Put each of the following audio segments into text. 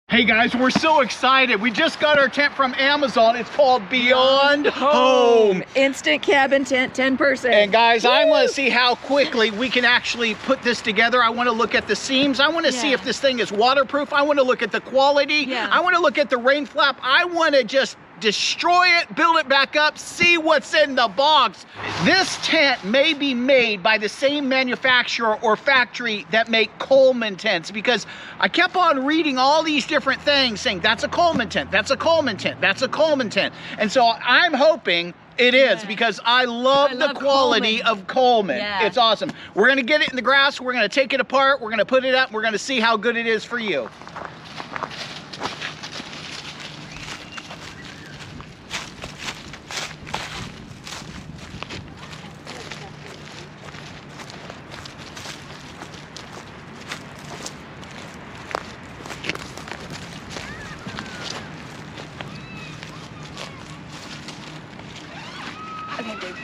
Hey guys, we're so excited. We just got our tent from Amazon. It's called Beyond Home. Instant cabin tent, 10-person. And guys, I want to see how quickly we can actually put this together. I want to look at the seams. I want to see if this thing is waterproof. I want to look at the quality. I want to look at the rain flap. I want to just destroy it, build it back up, see what's in the box. This tent may be made by the same manufacturer or factory that make Coleman tents, because I kept on reading all these different things saying that's a Coleman tent, that's a Coleman tent, that's a Coleman tent. And so I'm hoping it is, because I love the quality of Coleman. It's awesome. We're gonna get it in the grass, we're gonna take it apart, we're gonna put it up, we're gonna see how good it is for you. Okay, babe.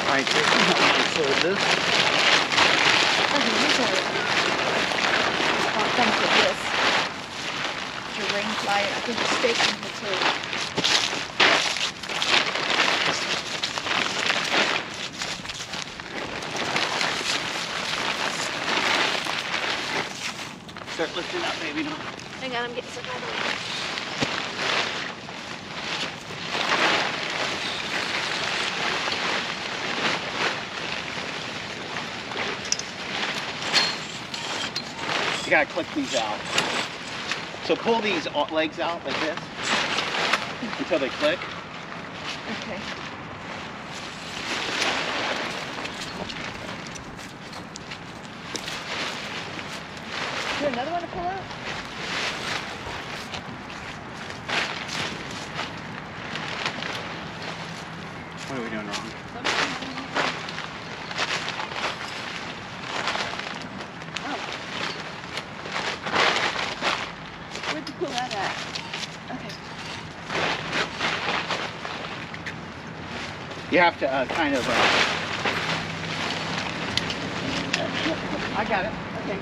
All right, Jason, help me fold this. Okay, here's our comes with this. Your rain flyer. I think the steak in here too. Start lifting up, baby. Hang on, I'm getting some out of the way. You gotta click these out. So pull these legs out like this until they click. Okay. Is there another one to pull out? What are we doing wrong? Where'd you pull that at? Okay. You have to kind of. I got it. Okay.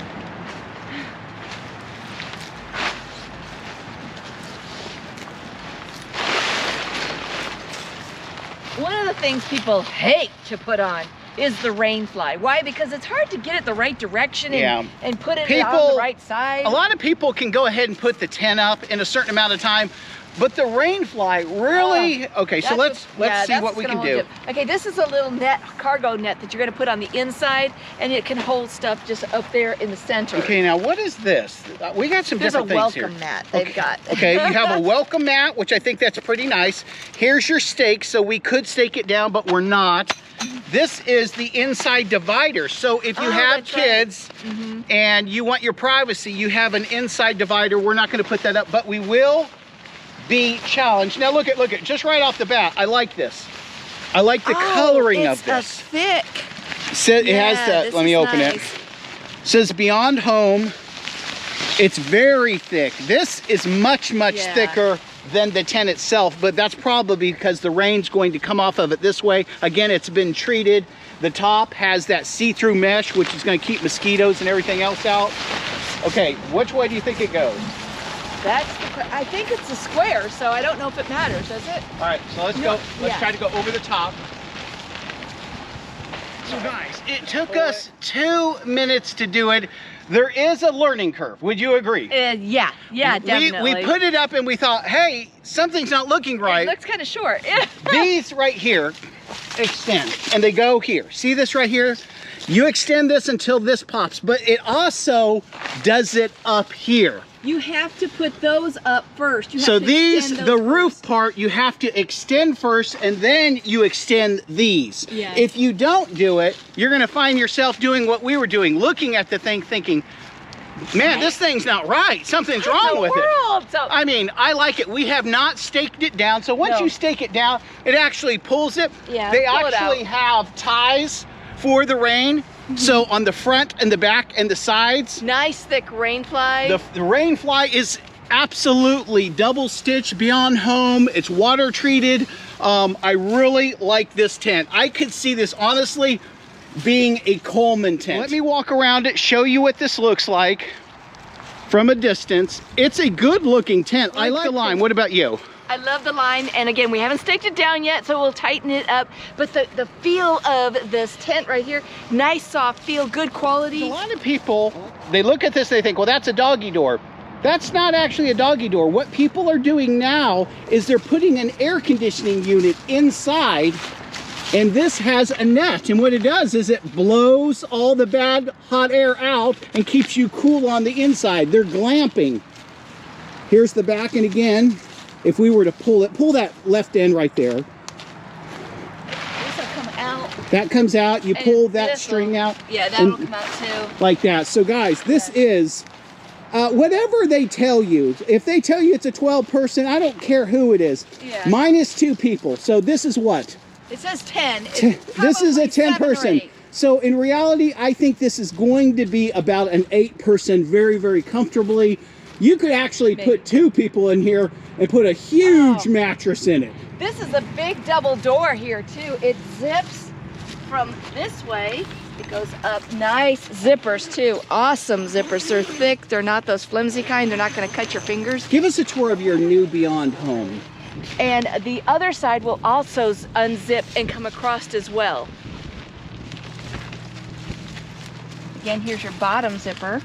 One of the things people hate to put on is the rain fly. Why? Because it's hard to get it the right direction and put it on the right side. A lot of people can go ahead and put the tent up in a certain amount of time, but the rain fly really, okay, so let's see what we can do. Okay, this is a little net, cargo net that you're gonna put on the inside, and it can hold stuff just up there in the center. Okay, now what is this? We got some different things here. There's a welcome mat they've got. Okay, you have a welcome mat, which I think that's pretty nice. Here's your stake, so we could stake it down, but we're not. This is the inside divider. So if you have kids and you want your privacy, you have an inside divider. We're not gonna put that up, but we will be challenged. Now look at, just right off the bat, I like this. I like the coloring of this. It's thick. It has that, let me open it. Says Beyond Home. It's very thick. This is much thicker than the tent itself, but that's probably because the rain's going to come off of it this way. Again, it's been treated. The top has that see-through mesh, which is going to keep mosquitoes and everything else out. Okay, which way do you think it goes? I think it's a square, so I don't know if it matters, does it? All right, so let's go. Let's try to go over the top. So guys, it took us 2 minutes to do it. There is a learning curve. Would you agree? Yeah, definitely. We put it up and we thought, hey, something's not looking right. It looks kind of short. These right here extend, and they go here. See this right here? You extend this until this pops, but it also does it up here. You have to put those up first. So these, the roof part, you have to extend first, and then you extend these. Yes. If you don't do it, you're gonna find yourself doing what we were doing, looking at the thing thinking, man, this thing's not right. Something's wrong with it. So, I mean, I like it. We have not staked it down. So once you stake it down, it actually pulls it. Yeah, they actually have ties for the rain. So on the front and the back and the sides, nice thick rain fly. The rain fly is absolutely double stitched beyond home. It's water treated. I really like this tent. I could see this honestly being a Coleman tent. Let me walk around it, show you what this looks like from a distance. It's a good looking tent. I like the line. What about you? I love the line, and again, we haven't staked it down yet, so we'll tighten it up. But the feel of this tent right here, nice, soft feel, good quality. A lot of people, they look at this, they think, well, that's a doggy door. That's not actually a doggy door. What people are doing now is they're putting an air conditioning unit inside, and this has a net. And what it does is it blows all the bad hot air out and keeps you cool on the inside. They're glamping. Here's the back, and again, if we were to pull it, pull that left end right there. This will come out. That comes out, you pull that string out. Yeah, that'll come out too. Like that. So guys, this is, whatever they tell you, if they tell you it's a 12 person, I don't care who it is. Yeah. Mine is 2 people. So this is what? It says 10. This is a 10 person. So in reality, I think this is going to be about an 8 person very, very comfortably. You could actually put 2 people in here and put a huge mattress in it. This is a big double door here too. It zips from this way. It goes up. Nice zippers too. Awesome zippers. They're thick. They're not those flimsy kind. They're not going to cut your fingers. Give us a tour of your new Beyond home. And the other side will also unzip and come across as well. Again, here's your bottom zipper.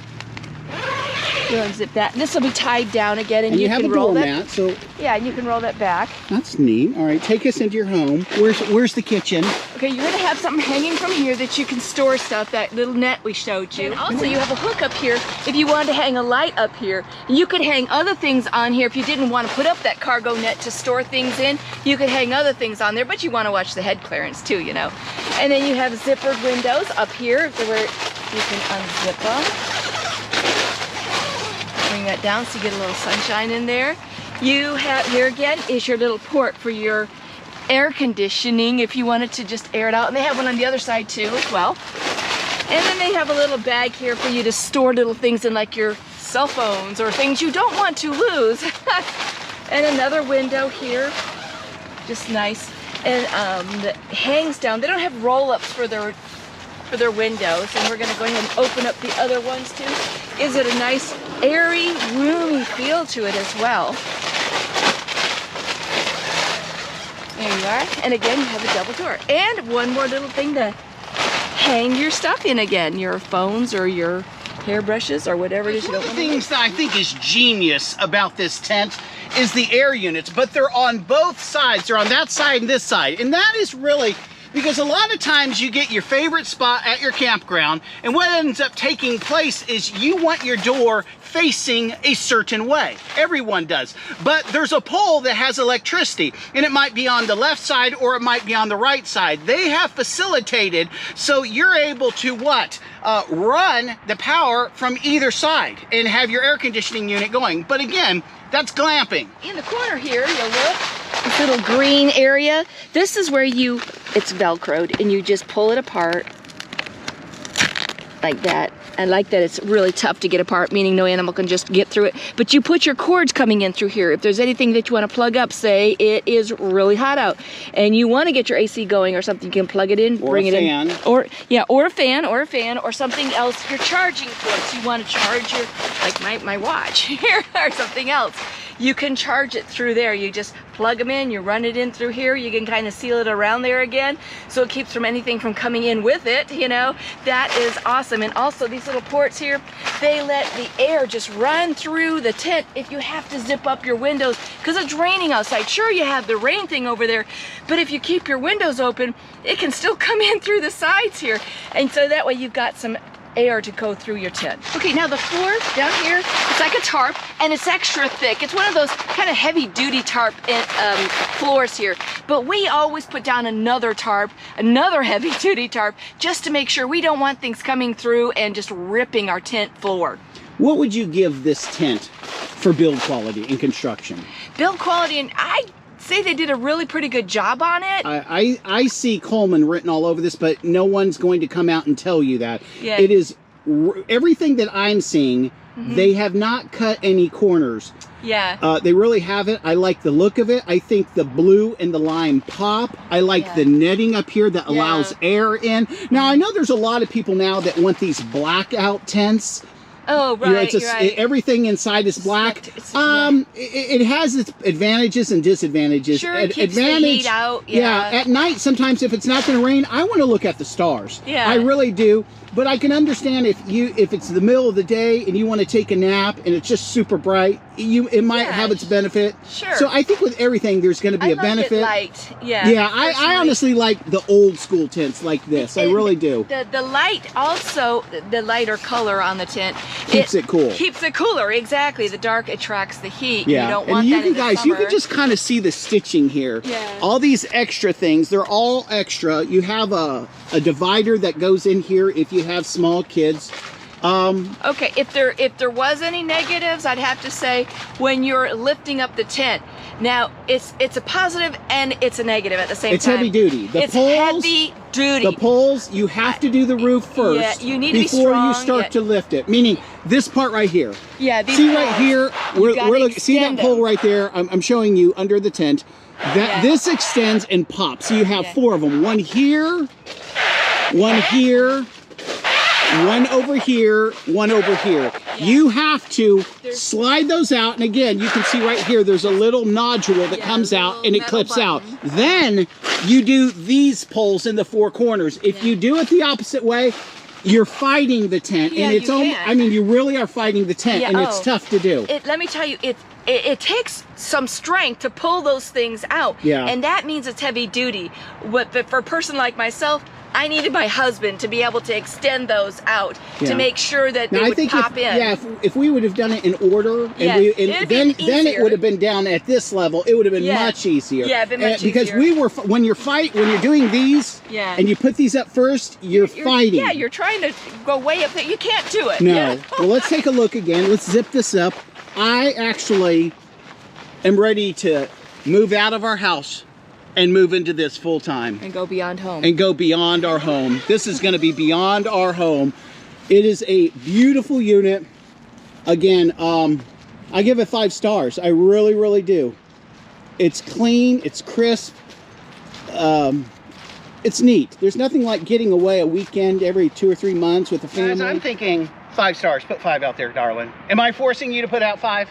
You'll unzip that. This will be tied down again, and you have can a roll that. Mat, so yeah, and you can roll that back. That's neat. All right, take us into your home. Where's the kitchen? Okay, you're gonna have something hanging from here that you can store stuff. That little net we showed you. And also, you have a hook up here if you wanted to hang a light up here. You could hang other things on here if you didn't want to put up that cargo net to store things in. You could hang other things on there, but you want to watch the head clearance too, you know. And then you have zippered windows up here where you can unzip them. Bring that down so you get a little sunshine in there. You have, here again is your little port for your air conditioning if you wanted to just air it out. And they have one on the other side too as well. And then they have a little bag here for you to store little things in, like your cell phones or things you don't want to lose. And another window here, just nice. And that hangs down. They don't have roll-ups for their windows, and we're going to go ahead and open up the other ones too. Is it a nice airy, roomy feel to it as well. There you are. And again, you have a double door. And one more little thing to hang your stuff in again, your phones or your hairbrushes or whatever it is you don't want to. One of the things that I think is genius about this tent is the air units, but they're on both sides. They're on that side and this side. And that is really because a lot of times you get your favorite spot at your campground, and what ends up taking place is you want your door facing a certain way. Everyone does. But there's a pole that has electricity, and it might be on the left side or it might be on the right side. They have facilitated so you're able to what? Run the power from either side and have your air conditioning unit going. But again, that's glamping. In the corner here, you'll look, this little green area, this is where it's Velcroed, and you just pull it apart like that. I like that it's really tough to get apart, meaning no animal can just get through it. But you put your cords coming in through here. If there's anything that you want to plug up, say it is really hot out, and you want to get your AC going or something, you can plug it in, bring it in. Or a fan, or something else you're charging for. So you want to charge your, like my watch here, or something else. You can charge it through there. You just plug them in, you run it in through here, you can kind of seal it around there again, so it keeps from anything from coming in with it, you know. That is awesome. And also these little ports here, they let the air just run through the tent if you have to zip up your windows because it's raining outside. Sure, you have the rain thing over there, but if you keep your windows open, it can still come in through the sides here. And so that way you've got some air to go through your tent. Okay, now the floor down here, it's like a tarp, and it's extra thick. It's one of those kind of heavy-duty tarp floors here, but we always put down another tarp, another heavy-duty tarp, just to make sure we don't want things coming through and just ripping our tent floor. What would you give this tent for build quality and construction? Build quality, and I'd say they did a really pretty good job on it. I see Coleman written all over this, but no one's going to come out and tell you that. Yeah. It is everything that I'm seeing. They have not cut any corners. Yeah. They really haven't. I like the look of it. I think the blue and the lime pop. I like the netting up here that allows air in. Now, I know there's a lot of people now that want these blackout tents. Oh, right, you know, everything inside is black. It has its advantages and disadvantages. Sure, it keeps the heat out. Yeah, at night, sometimes if it's not going to rain, I want to look at the stars. Yeah. I really do. But I can understand if it's the middle of the day and you want to take a nap and it's just super bright, it might have its benefit. Sure. So I think with everything there's going to be a benefit. It light. Yeah. Yeah, I honestly like the old school tents like this. I really do. The light also, the lighter color on the tent keeps it cool. Keeps it cooler. Exactly. The dark attracts the heat. Yeah. You don't want and you that can in the guys, you summer. can just kind of see the stitching here. Yeah. All these extra things, they're all extra. You have a divider that goes in here if you have small kids. Okay, if there was any negatives, I'd have to say when you're lifting up the tent. Now, it's a positive and it's a negative at the same time. It's heavy duty. It's heavy duty. The poles, you have to do the roof first. Yeah, you need to be before strong, you start to lift it. Meaning this part right here. Yeah, these see poles, right here. We're looking. See that pole right there? I'm showing you under the tent. That this extends and pops. So you have 4 of them. One here. One here. One over here, one over here. Yeah. You have to slide those out, and again, you can see right here, there's a little nodule that comes out and it clips out. Then you do these poles in the 4 corners. If you do it the opposite way, you're fighting the tent, and it's I mean, you really are fighting the tent, and it's tough to do. Let me tell you, it takes some strength to pull those things out, and that means it's heavy duty. But for a person like myself, I needed my husband to be able to extend those out to make sure that they would pop in. Yeah, if we would have done it in order, then it would have been down at this level. It would have been much easier. Yeah, it'd been much because easier. when you're doing these, and you put these up first, you're fighting. Yeah, you're trying to go way up there. You can't do it. No. Well, let's take a look again. Let's zip this up. I actually am ready to move out of our house and move into this full time. And go beyond home. And go beyond our home. This is going to be beyond our home. It is a beautiful unit. Again, I give it 5 stars. I really, really do. It's clean. It's crisp. It's neat. There's nothing like getting away a weekend every 2 or 3 months with a family. Guys, I'm thinking 5 stars. Put 5 out there, darling. Am I forcing you to put out 5?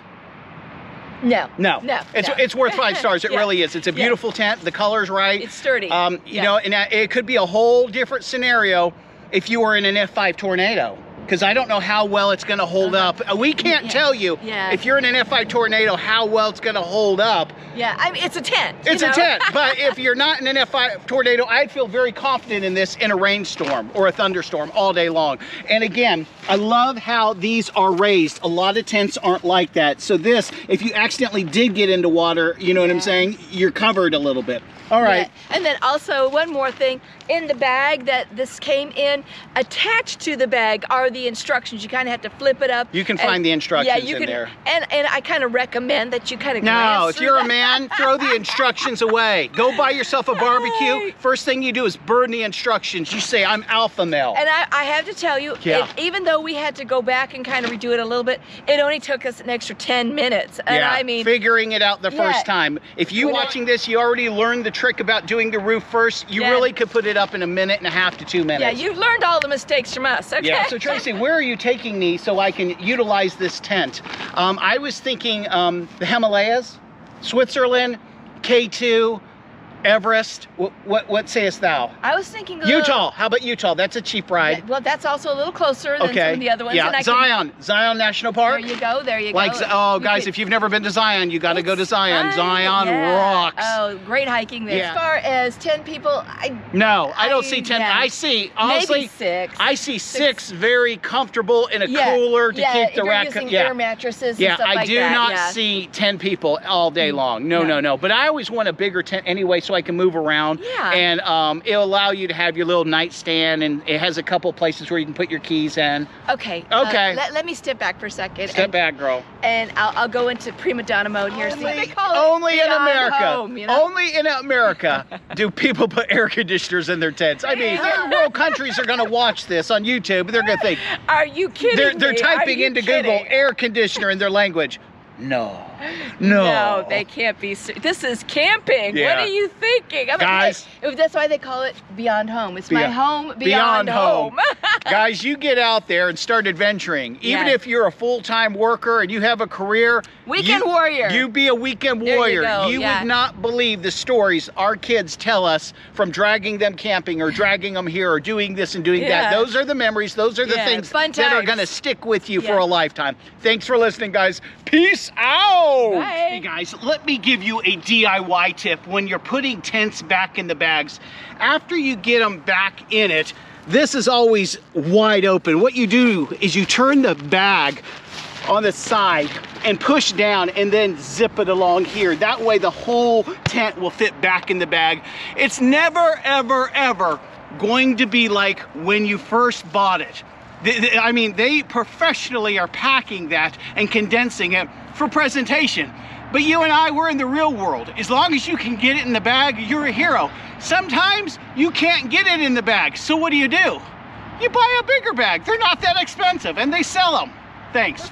No. No. It's worth 5 stars. It really is. It's a beautiful tent. The color's right. It's sturdy. You know, and it could be a whole different scenario if you were in an F5 tornado. Because I don't know how well it's going to hold up. We can't tell you if you're in an F5 tornado how well it's going to hold up. Yeah, I mean, it's a tent. It's a tent. But if you're not in an F5 tornado, I'd feel very confident in this in a rainstorm or a thunderstorm all day long. And again, I love how these are raised. A lot of tents aren't like that. So this, if you accidentally did get into water, you know what I'm saying? You're covered a little bit. All right. Yeah. And then also one more thing, in the bag that this came in, attached to the bag are the instructions. You kind of have to flip it up. You can find the instructions in there. And I kind of recommend that you kind of No, if you're a man, throw the instructions away. Go buy yourself a barbecue. First thing you do is burn the instructions. You say, I'm alpha male. And I have to tell you, even though we had to go back and kind of redo it a little bit, it only took us an extra 10 minutes. And I mean, figuring it out the first time. If you watching this, you already learned the trick about doing the roof first. You really could put it up in 1.5 to 2 minutes. Yeah, you've learned all the mistakes from us, okay? Yeah, so Tracy, where are you taking me so I can utilize this tent? I was thinking the Himalayas, Switzerland, K2, Everest. What sayest thou? I was thinking Utah. How about Utah? That's a cheap ride. Yeah, well, that's also a little closer than some of the other ones. Yeah, and Zion National Park. There you go, there you go. Oh, guys, if you've never been to Zion, you got to go to Zion. Zion rocks. Oh, great hiking there. As far as 10 people, I don't see 10. I see, honestly, maybe 6. I see 6 very comfortable in a cooler to keep the rack. Air mattresses and stuff I like do not see 10 people all day long. No. But I always want a bigger tent anyway, so I can move around. Yeah. And it'll allow you to have your little nightstand, and it has a couple places where you can put your keys in. Okay. Okay. Let me step back for a second. Step back, girl. And I'll go into prima donna mode here. Only in America. Home, you know? Only in America do people put air conditioners in their tents. I mean, third world countries are going to watch this on YouTube. They're going to think, are you kidding they're me? typing into Google air conditioner in their language. No. No, they can't be. This is camping. Yeah. What are you thinking? Guys. That's why they call it Beyond Home. It's my home beyond home. Guys, you get out there and start adventuring. Even Yes. if you're a full-time worker and you have a career. Weekend warrior. You be a weekend There you warrior. go, You yeah. would not believe the stories our kids tell us from dragging them camping or dragging them here or doing this and doing Yeah. that. Those are the memories. Those are the Yeah, things fun that are times. going to stick with you Yeah. for a lifetime. Thanks for listening, guys. Peace out. Bye. Hey guys, let me give you a DIY tip when you're putting tents back in the bags. After you get them back in it, this is always wide open. What you do is you turn the bag on the side and push down and then zip it along here. That way the whole tent will fit back in the bag. It's never, ever, ever going to be like when you first bought it. I mean, they professionally are packing that and condensing it for presentation. But you and I, we're in the real world. As long as you can get it in the bag, you're a hero. Sometimes you can't get it in the bag. So what do? You buy a bigger bag. They're not that expensive and they sell them. Thanks.